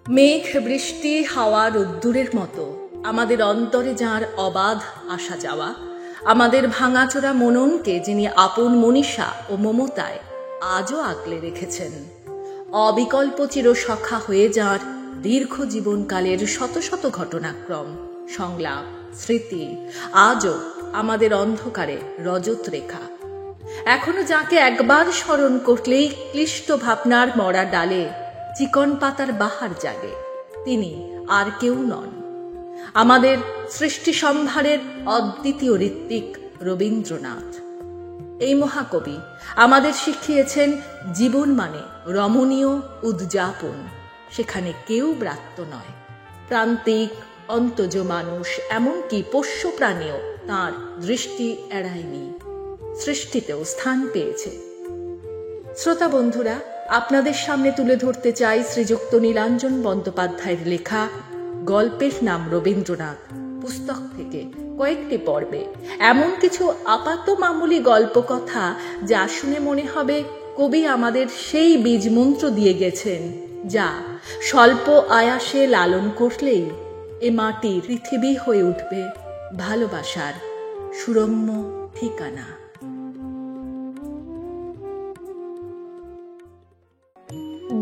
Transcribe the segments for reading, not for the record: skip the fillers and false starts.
মেঘ, বৃষ্টি, হাওয়া, রোদ্দুরের মতো আমাদের অন্তরে যাঁর অবাধ আসা যাওয়া, আমাদের ভাঙাচোরা মননকে যিনি আপন মনীষা ও মমতায় আজও আগলে রেখেছেন, অবিকল্প চিরসখা হয়ে যাঁর দীর্ঘ জীবনকালের শত শত ঘটনাক্রম, সংলাপ, স্মৃতি আজও আমাদের অন্ধকারে রজত রেখা। এখনো যাকে একবার স্মরণ করলেই ক্লিষ্ট ভাবনার মরা ডালে চিকন পাতার বাহার জাগে, তিনি আর কেউ নন, আমাদের সৃষ্টি সম্ভারের অদ্বিতীয় ঋত্বিক রবীন্দ্রনাথ। এই মহাকবি আমাদের শিখিয়েছেন জীবন মানে রমণীয় উদযাপন, সেখানে কেউ ব্রাত্য নয়। প্রান্তিক অন্তজ মানুষ, এমনকি পোষ্য প্রাণীও তাঁর দৃষ্টি এড়ায়নি, সৃষ্টিতেও স্থান পেয়েছে। শ্রোতা বন্ধুরা, আপনাদের সামনে তুলে ধরতে চাই শ্রীযুক্ত নীলাঞ্জন বন্দ্যোপাধ্যায়ের লেখা গল্পের নাম রবীন্দ্রনাথ পুস্তক থেকে কয়েকটি পর্বে এমন কিছু আপাত মামুলি গল্প কথা যা শুনে মনে হবে কবি আমাদের সেই বীজ মন্ত্র দিয়ে গেছেন, যা স্বল্প আয়াসে লালন করলেই এ মাটির পৃথিবী হয়ে উঠবে ভালোবাসার সুরম্য ঠিকানা।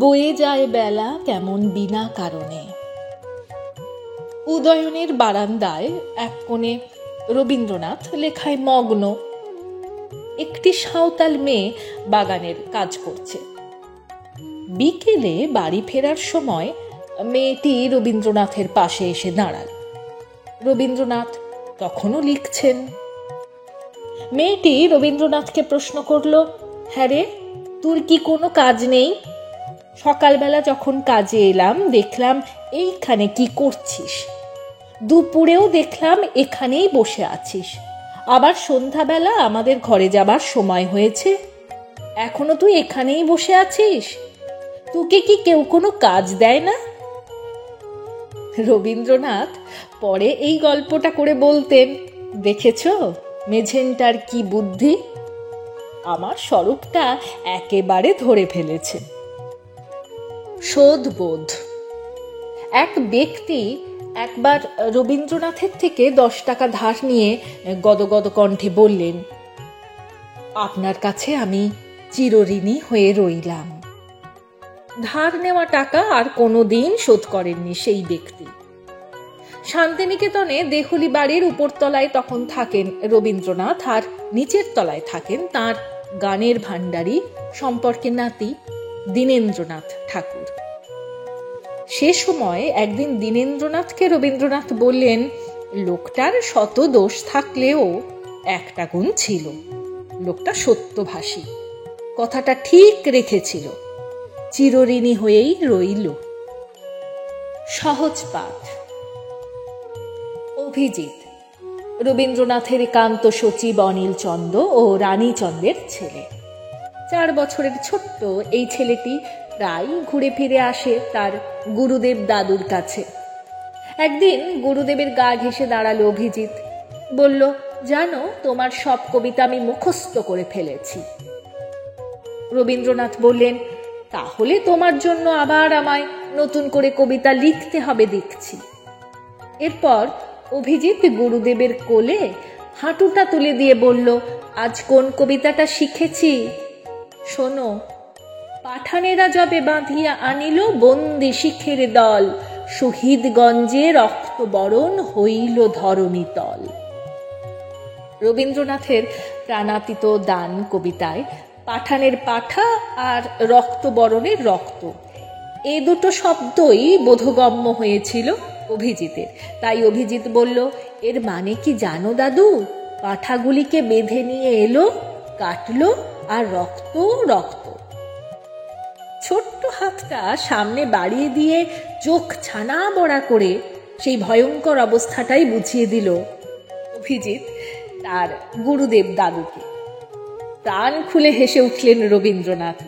বয়ে যায় বেলা কেমন বিনা কারণে। উদয়নের বারান্দায় এক কোণে রবীন্দ্রনাথ লেখায় মগ্ন। একটি সাঁওতাল মেয়ে বাগানের কাজ করছে। বিকেলে বাড়ি ফেরার সময় মেয়েটি রবীন্দ্রনাথের পাশে এসে দাঁড়াল। রবীন্দ্রনাথ তখনও লিখছেন। মেয়েটি রবীন্দ্রনাথকে প্রশ্ন করল, হ্যাঁ রে, তোর কি কোনো কাজ নেই? সকালবেলা যখন কাজে এলাম দেখলাম এইখানে কি করছিস, দুপুরেও দেখলাম এখানেই বসে আছিস, আবার সন্ধ্যাবেলা আমাদের ঘরে যাবার সময় হয়েছে, এখনো তুই এখানেই বসে আছিস, তোকে কি কেউ কোনো কাজ দেয় না? রবীন্দ্রনাথ পরে এই গল্পটা করে বলতেন, দেখেছ মেঝেনটার কি বুদ্ধি, আমার স্বরূপটা একেবারে ধরে ফেলেছে। শোধবোধ। এক ব্যক্তি একবার রবীন্দ্রনাথের থেকে 10 টাকা ধার নিয়ে গদগদ কণ্ঠে বললেন, আপনার কাছে আমি চিরঋণী হয়ে রইলাম। ধার নেওয়া টাকা আর কোনোদিন শোধ করেননি সেই ব্যক্তি। শান্তিনিকেতনে দেহলি বাড়ির উপরতলায় তখন থাকেন রবীন্দ্রনাথ, আর নিচের তলায় থাকেন তাঁর গানের ভাণ্ডারী সম্পর্কে নাতি দীনেন্দ্রনাথ ঠাকুর। সে সময় একদিন দীনেন্দ্রনাথকে রবীন্দ্রনাথ বললেন, লোকটার শত দোষ থাকলেও একটা গুণ ছিল, লোকটা সত্যভাষী, কথাটা ঠিক রেখেছিল, চিরঋণী হয়েই রইল। সহজ পাঠ। অভিজিৎ রবীন্দ্রনাথের একান্ত সচিব অনিল চন্দ ও রানী চন্দের ছেলে। 4 বছরের ছোট্ট এই ছেলেটি প্রায় ঘুরে ফিরে আসে তার গুরুদেব দাদুর কাছে। একদিন গুরুদেবের গা ঘেঁষে দাঁড়ালো অভিজিৎ, বলল, জানো তোমার সব কবিতা আমি মুখস্থ করে ফেলেছি। রবীন্দ্রনাথ বললেন, তাহলে তোমার জন্য আবার আমায় নতুন করে কবিতা লিখতে হবে দেখছি। এরপর অভিজিৎ গুরুদেবের কোলে হাঁটুটা তুলে দিয়ে বলল, আজ কোন কবিতাটা শিখেছি শোনো। পাঠানেরা যবে বাঁধিয়া আনিল বন্দি শিখের দল, শহীদগঞ্জে রক্ত বরণ হইল ধরণী তল। রবীন্দ্রনাথের প্রাণাতীত দান কবিতায় পাঠানের পাঠা আর রক্ত বরণের রক্ত, এ দুটো শব্দই বোধগম্য হয়েছিল অভিজিতের। তাই অভিজিৎ বলল, এর মানে কি জানো দাদু? পাঠাগুলিকে বেঁধে নিয়ে এলো, কাটলো, আর রক্ত রক্ত। ছোট্ট হাতটা সামনে বাড়িয়ে দিয়ে চোখ ছানা বড়া করে সেই ভয়ঙ্কর অবস্থাটাই বুঝিয়ে দিল অভিজিৎ তার গুরুদেব দাদুকে। প্রাণ খুলে হেসে উঠলেন রবীন্দ্রনাথ,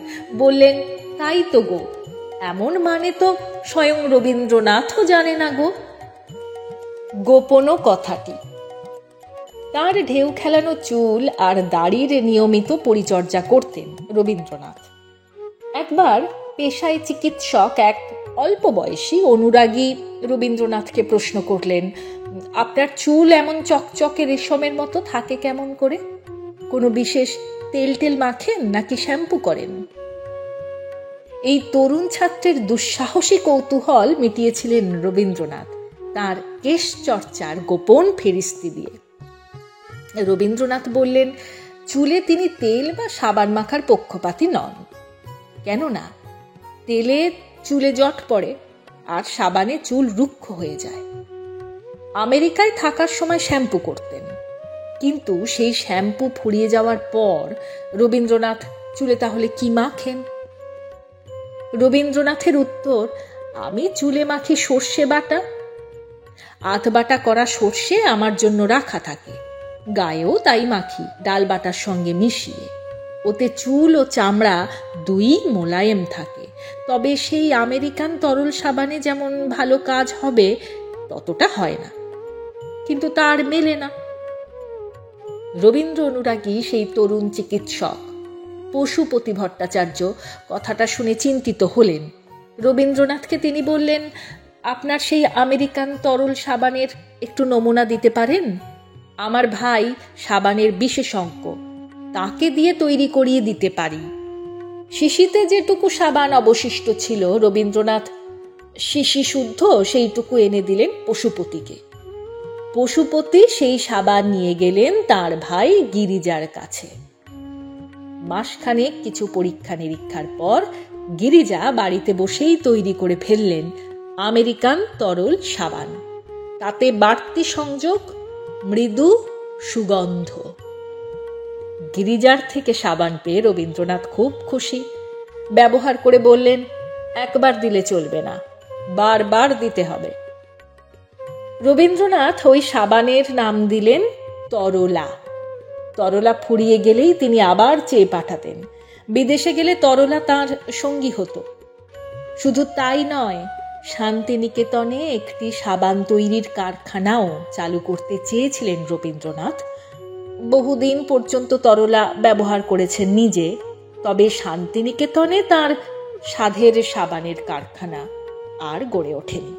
বললেন, তাই তো গো, এমন মানে তো স্বয়ং রবীন্দ্রনাথও জানে না গো। গোপন কথাটি। তার ঢেউ খেলানো চুল আর দাড়ির নিয়মিত পরিচর্যা করতেন রবীন্দ্রনাথ। একবার পেশায় চিকিৎসক এক অল্প বয়সী অনুরাগী রবীন্দ্রনাথকে প্রশ্ন করলেন, আপনার চুল এমন চকচকে রেশমের মতো থাকে কেমন করে? কোনো বিশেষ তেল টেল মাখেন নাকি শ্যাম্পু করেন? এই তরুণ ছাত্রের দুঃসাহসী কৌতূহল মিটিয়েছিলেন রবীন্দ্রনাথ তার কেশ চর্চার গোপন ফেরিস্তি দিয়ে। রবীন্দ্রনাথ বললেন, চুলে তিনি তেল বা সাবান মাখার পক্ষপাতী নন। কেননা তেলে চুলে জট পড়ে আর সাবানে চুল রুক্ষ হয়ে যায়। আমেরিকায় থাকার সময় শ্যাম্পু করতেন, কিন্তু সেই শ্যাম্পু ফুরিয়ে যাওয়ার পর রবীন্দ্রনাথ চুলে তাহলে কি মাখেন? রবীন্দ্রনাথের উত্তর, আমি চুলে মাখি সর্ষে বাটা। আধবাটা করা সর্ষে আমার জন্য রাখা থাকে, গায়েও তাই মাখি ডাল বাটার সঙ্গে মিশিয়ে। ওতে চুল ও চামড়া দুই মোলায়েম থাকে, তবে সেই আমেরিকান তরল সাবানে যেমন ভালো কাজ হবে ততটা হয় না, কিন্তু তার মেলে না। রবীন্দ্র অনুরাগী সেই তরুণ চিকিৎসক পশুপতি ভট্টাচার্য কথাটা শুনে চিন্তিত হলেন। রবীন্দ্রনাথকে তিনি বললেন, আপনার সেই আমেরিকান তরল সাবানের একটু নমুনা দিতে পারেন? আমার ভাই সাবানের বিশেষজ্ঞ, তাকে দিয়ে তৈরি করিয়ে দিতে পারি। শিশিতে যেটুকু সাবান অবশিষ্ট ছিল রবীন্দ্রনাথ শিশি শুদ্ধ সেইটুকু এনে দিলেন পশুপতিকে। পশুপতি সেই সাবান নিয়ে গেলেন তার ভাই গিরিজার কাছে। মাসখানেক কিছু পরীক্ষা নিরীক্ষার পর গিরিজা বাড়িতে বসেই তৈরি করে ফেললেন আমেরিকান তরল সাবান। তাতে বাড়তি সংযোগ মৃদু সুগন্ধ। গিরিজার থেকে সাবান পেয়ে রবীন্দ্রনাথ খুব খুশি। ব্যবহার করে বললেন, একবার দিলে চলবে না, বারবার দিতে হবে। রবীন্দ্রনাথ ওই সাবানের নাম দিলেন তরলা। তরলা ফুরিয়ে গেলেই তিনি আবার চেয়ে পাঠাতেন। বিদেশে গেলে তরলা তাঁর সঙ্গী হতো। শুধু তাই নয়, শান্তিনিকেতনে একটি সাবান তৈরির কারখানাও চালু করতে চেয়েছিলেন রবীন্দ্রনাথ। বহুদিন পর্যন্ত তরলা ব্যবহার করেছেন নিজে, তবে শান্তিনিকেতনে তাঁর সাধের সাবানের কারখানা আর গড়ে ওঠেনি।